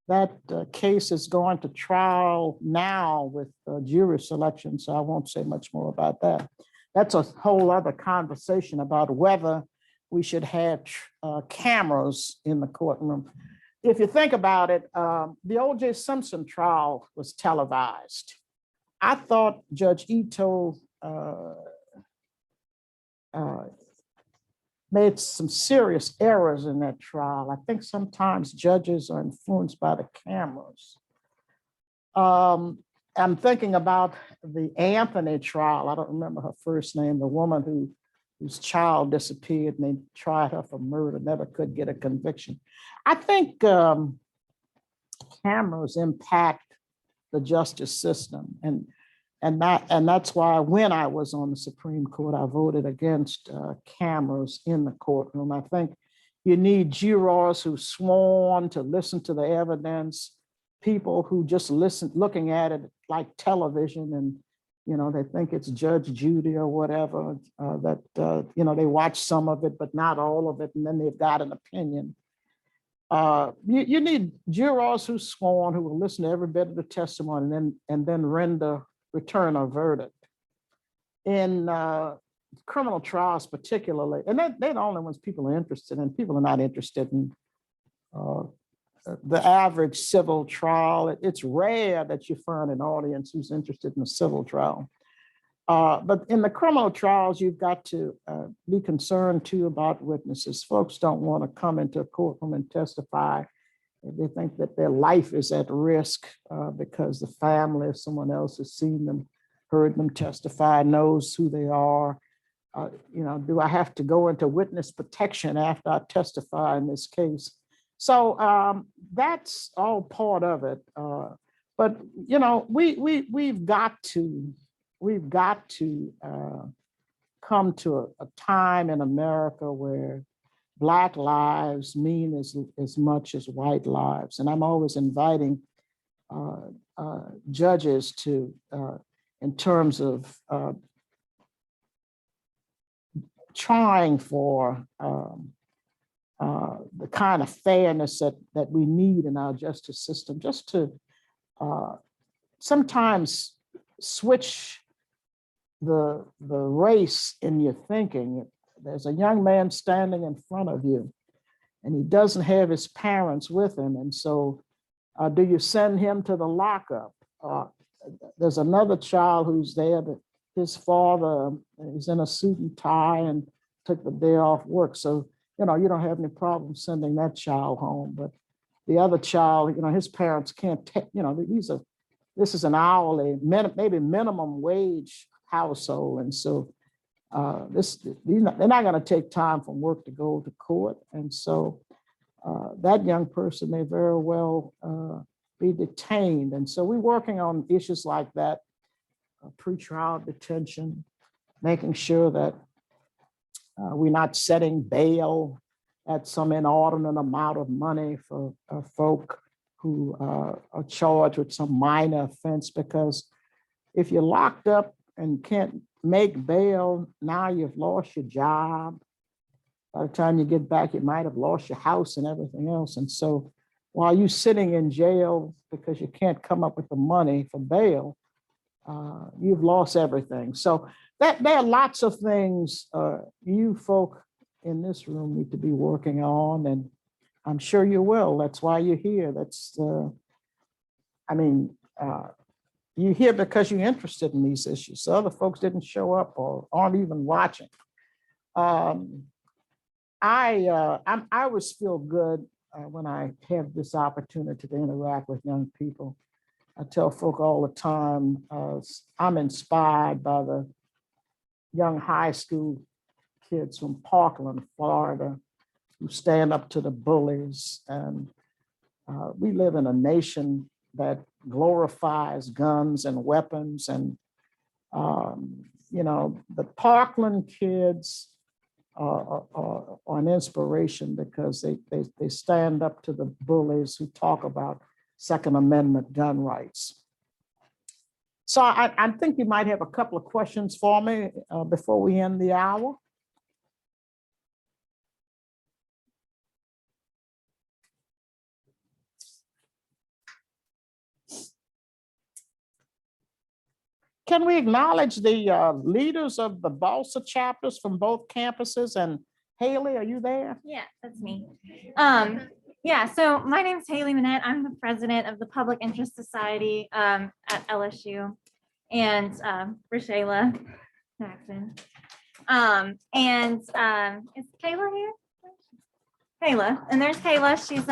That case is going to trial now with jury selection, so I won't say much more about that. That's a whole other conversation about whether we should have cameras in the courtroom. If you think about it, the O.J. Simpson trial was televised. I thought Judge Ito made some serious errors in that trial. I think sometimes judges are influenced by the cameras. I'm thinking about the Anthony trial. I don't remember her first name, the woman whose child disappeared and they tried her for murder, never could get a conviction. I think cameras impact the justice system. And that's why when I was on the Supreme Court, I voted against cameras in the courtroom. I think you need jurors who sworn to listen to the evidence, people who just looking at it like television You know, they think it's Judge Judy or whatever, you know, they watch some of it, but not all of it, and then they've got an opinion. You need jurors who sworn, who will listen to every bit of the testimony and then return a verdict. In criminal trials particularly, and they're the only ones people are interested in. People are not interested in the average civil trial. It's rare that you find an audience who's interested in a civil trial. But in the criminal trials, you've got to be concerned too about witnesses. Folks don't want to come into a courtroom and testify. They think that their life is at risk because the family or someone else has seen them, heard them testify, knows who they are. You know, do I have to go into witness protection after I testify in this case? So that's all part of it. But you know, we've got to come to a time in America where Black lives mean as much as white lives. And I'm always inviting judges to, in terms of trying for the kind of fairness that we need in our justice system, just to sometimes switch the race in your thinking. There's a young man standing in front of you and he doesn't have his parents with him. And so do you send him to the lockup? There's another child who's there that his father is in a suit and tie and took the day off work. So, you know, you don't have any problem sending that child home, but the other child, you know, his parents can't take, you know, this is an hourly, maybe minimum wage household. And so they're not going to take time from work to go to court. And so that young person may very well be detained. And so we're working on issues like that, pretrial detention, making sure that we're not setting bail at some inordinate amount of money for folk who are charged with some minor offense, because if you're locked up and can't make bail, now you've lost your job. By the time you get back, you might have lost your house and everything else. And so while you're sitting in jail because you can't come up with the money for bail, you've lost everything. So there are lots of things you folk in this room need to be working on, and I'm sure you will. That's why you're here. You're here because you're interested in these issues. So other folks didn't show up or aren't even watching. I always feel good when I have this opportunity to interact with young people. I tell folk all the time, I'm inspired by the young high school kids from Parkland, Florida, who stand up to the bullies. And we live in a nation that glorifies guns and weapons. And, you know, the Parkland kids are an inspiration because they stand up to the bullies who talk about Second Amendment gun rights. So I think you might have a couple of questions for me before we end the hour. Can we acknowledge the leaders of the BLSA chapters from both campuses? And Haley, are you there? Yeah, that's me. Yeah, so my name's Haley Bernette. I'm the president of the Public Interest Society at LSU, and Rashayla Jackson. Is Kayla here? Kayla, and there's Kayla. She's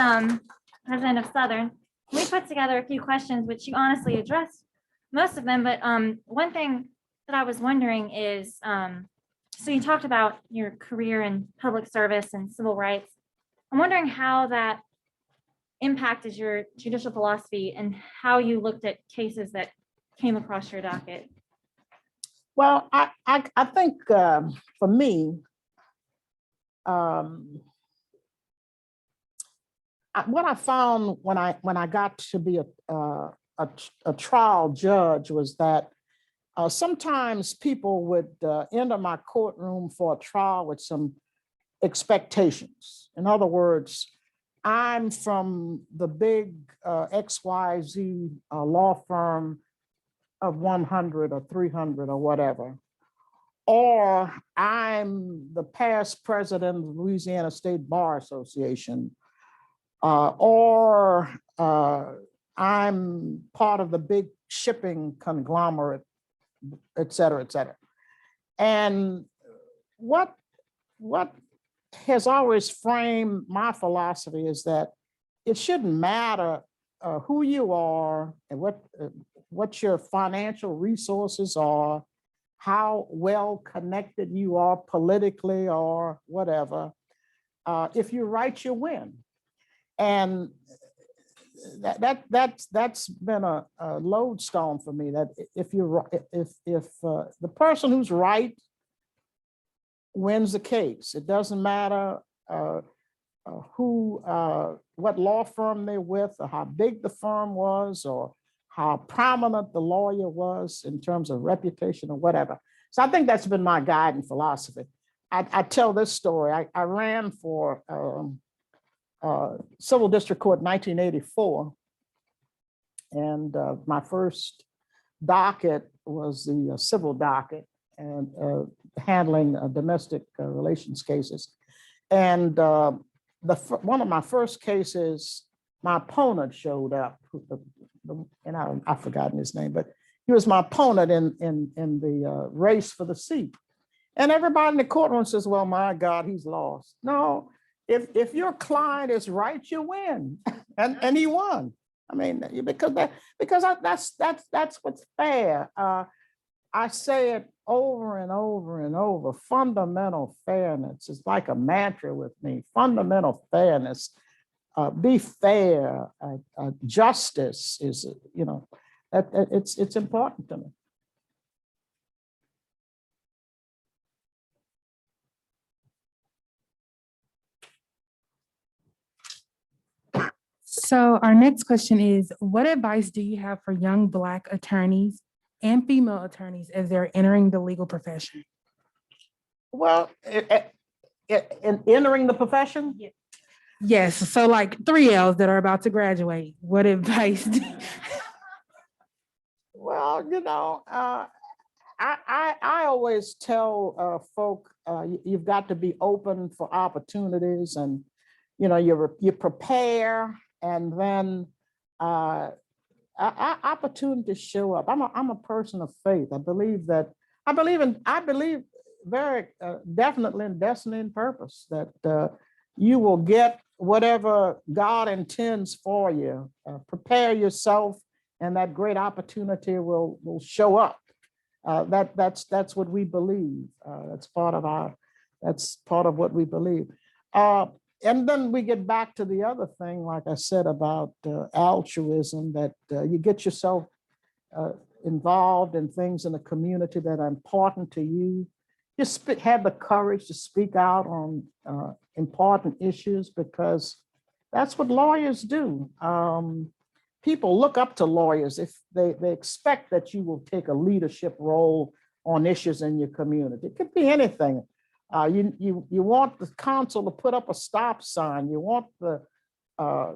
president of Southern. We put together a few questions, which you honestly addressed most of them, but one thing that I was wondering is, so you talked about your career in public service and civil rights. I'm wondering how that impacted your judicial philosophy and how you looked at cases that came across your docket. Well, I think for me, what I found when I got to be a trial judge was that sometimes people would enter my courtroom for a trial with some expectations. In other words, I'm from the big XYZ law firm of 100 or 300 or whatever. Or I'm the past president of the Louisiana State Bar Association. Or I'm part of the big shipping conglomerate, et cetera, et cetera. And what has always framed my philosophy is that it shouldn't matter who you are and what your financial resources are, how well connected you are politically or whatever. If you're right, you win. And that's been a lodestone for me, that if the person who's right wins the case, it doesn't matter what law firm they're with, or how big the firm was, or how prominent the lawyer was in terms of reputation or whatever. So I think that's been my guiding philosophy. I tell this story. I ran for Civil District Court in 1984. And my first docket was the civil docket, and handling domestic relations cases. And one of my first cases, my opponent showed up, and I've forgotten his name, but he was my opponent in the race for the seat. And everybody in the courtroom says, well, my God, he's lost. No, if your client is right, you win. And he won. I mean, because that's what's fair. I say it over and over and over. Fundamental fairness is like a mantra with me. Fundamental fairness, be fair. Justice is, it's important to me. So our next question is, what advice do you have for young Black attorneys and female attorneys as they're entering the legal profession? Well, in entering the profession? Yes, so like 3Ls that are about to graduate, what advice? Well, I always tell folk, you've got to be open for opportunities, and you prepare, and then opportunities show up. I'm a person of faith. I believe very definitely in destiny and purpose, that you will get whatever God intends for you. Prepare yourself, and that great opportunity will show up. That's what we believe. That's part of what we believe. And then we get back to the other thing, like I said, about altruism, that you get yourself involved in things in the community that are important to you. Just have the courage to speak out on important issues, because that's what lawyers do. People look up to lawyers if they expect that you will take a leadership role on issues in your community. It could be anything. You want the council to put up a stop sign. You want the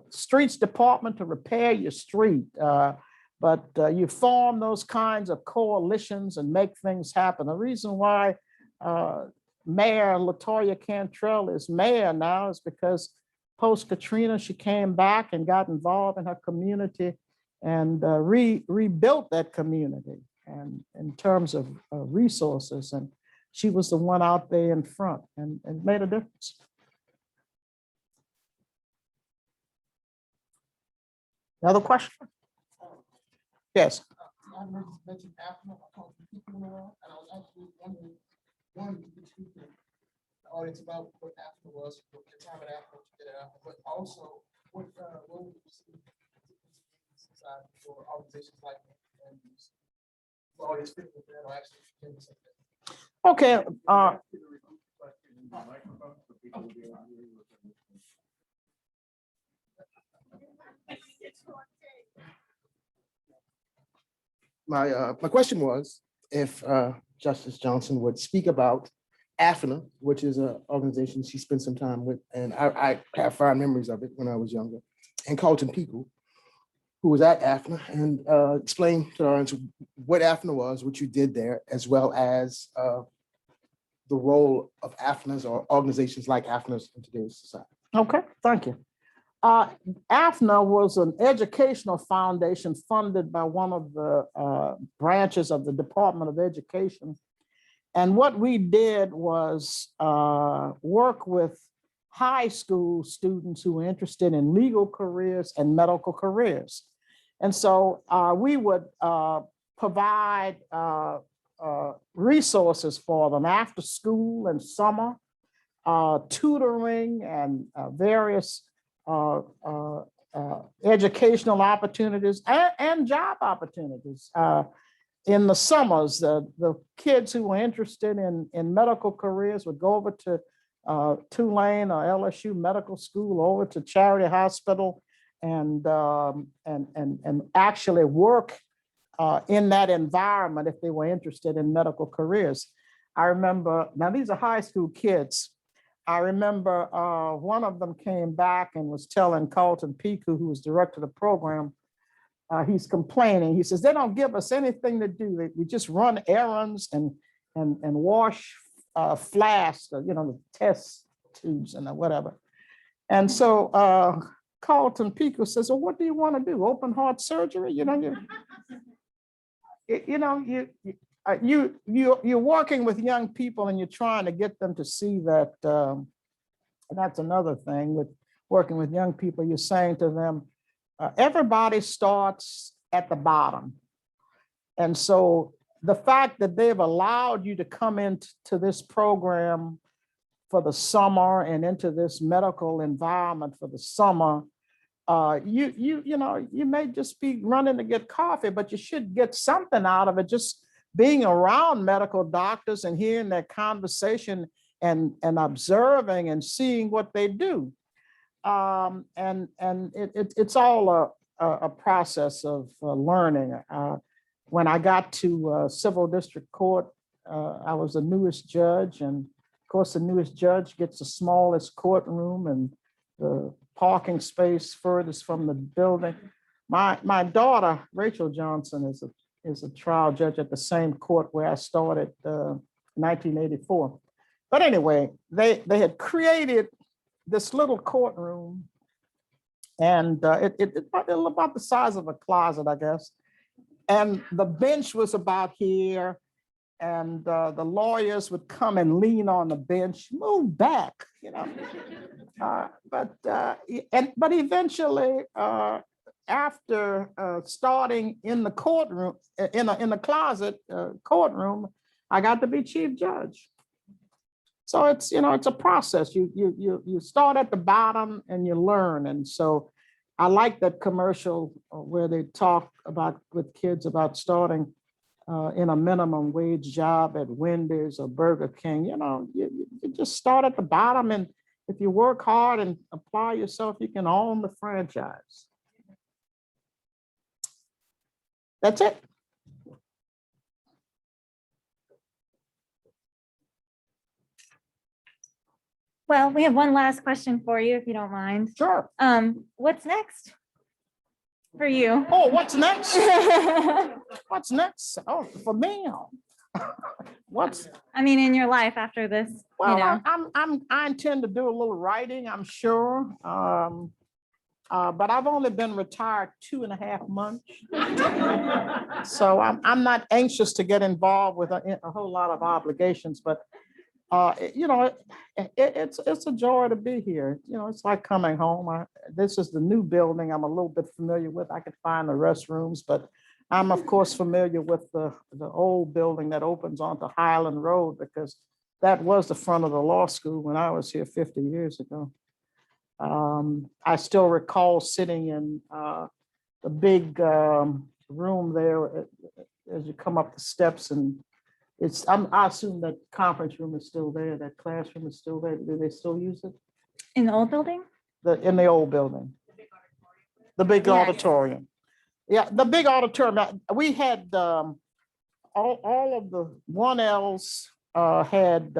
streets department to repair your street. But you form those kinds of coalitions and make things happen. The reason why Mayor LaToya Cantrell is mayor now is because post-Katrina, she came back and got involved in her community and rebuilt that community, and in terms of resources. And she was the one out there in front and made a difference. Another question? Yes. I mentioned after I talked to people and I was actually wondering, one, you could speak to the audience about what after was, what your time at after, what you did after, but also what role you see society for organizations like that, and for all these people that are actually doing something. Okay. My question was, if Justice Johnson would speak about AFNA, which is an organization she spent some time with, and I have fond memories of it when I was younger, and Carlton Pico, who was at AFNA, and explain to our audience what AFNA was, what you did there, as well as the role of AFNAs or organizations like AFNAs in today's society. Okay, thank you. AFNA was an educational foundation funded by one of the branches of the Department of Education. And what we did was work with high school students who were interested in legal careers and medical careers. And so we would provide resources for them after school and summer, tutoring and various educational opportunities and job opportunities. In the summers, the kids who were interested in medical careers would go over to Tulane or LSU Medical School, over to Charity Hospital, and actually work in that environment if they were interested in medical careers. I remember, now these are high school kids. I remember one of them came back and was telling Carlton Pico, who was director of the program, he's complaining. He says, they don't give us anything to do. We just run errands and wash flasks, the test tubes and whatever. And so Carlton Pico says, well, what do you want to do? Open heart surgery? You're working with young people and you're trying to get them to see that, that's another thing with working with young people. You're saying to them, everybody starts at the bottom. And so the fact that they've allowed you to come into this program for the summer and into this medical environment for the summer, you may just be running to get coffee, but you should get something out of it. Just being around medical doctors and hearing their conversation and observing and seeing what they do. It's all a process of learning. When I got to civil district court, I was the newest judge, and of course the newest judge gets the smallest courtroom and the parking space furthest from the building. My daughter, Rachel Johnson, is a trial judge at the same court where I started 1984. But anyway, they had created this little courtroom, and it's about the size of a closet, I guess. And the bench was about here, and the lawyers would come and lean on the bench, move back, but eventually, after starting in the courtroom, in the closet courtroom, I got to be chief judge. So it's a process. You start at the bottom and you learn. And so I like that commercial where they talk about with kids about starting in a minimum wage job at Wendy's or Burger King. You just start at the bottom, and if you work hard and apply yourself, you can own the franchise. That's it. Well, we have one last question for you, if you don't mind. Sure. What's next for you? Oh, what's next? What's next? Oh, for me? I mean, in your life after this, Well, I intend to do a little writing, I'm sure. But I've only been retired 2.5 months. So I'm not anxious to get involved with a whole lot of obligations, but it's a joy to be here. It's like coming home. This is the new building I'm a little bit familiar with. I could find the restrooms, but I'm of course familiar with the old building that opens onto Highland Road, because that was the front of the law school when I was here 50 years ago. I still recall sitting in the big room there as you come up the steps, and I assume that conference room is still there, that classroom is still there. Do they still use it? in the old building? In the old building. The big Yes. auditorium. Yeah, the big auditorium. We had all of the 1Ls had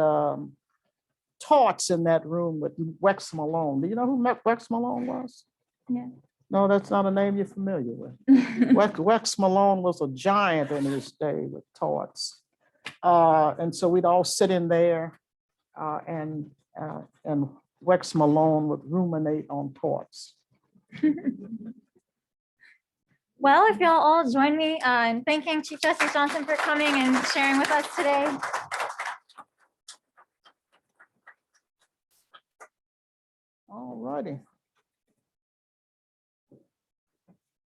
taughts in that room with Wex Malone. Do you know who Wex Malone was? Yeah. No, that's not a name you're familiar with. Wex Malone was a giant in his day with taughts. And so we'd all sit in there and Wex Malone would ruminate on taughts. Well, if y'all all join me in thanking Chief Justice Johnson for coming and sharing with us today. All righty.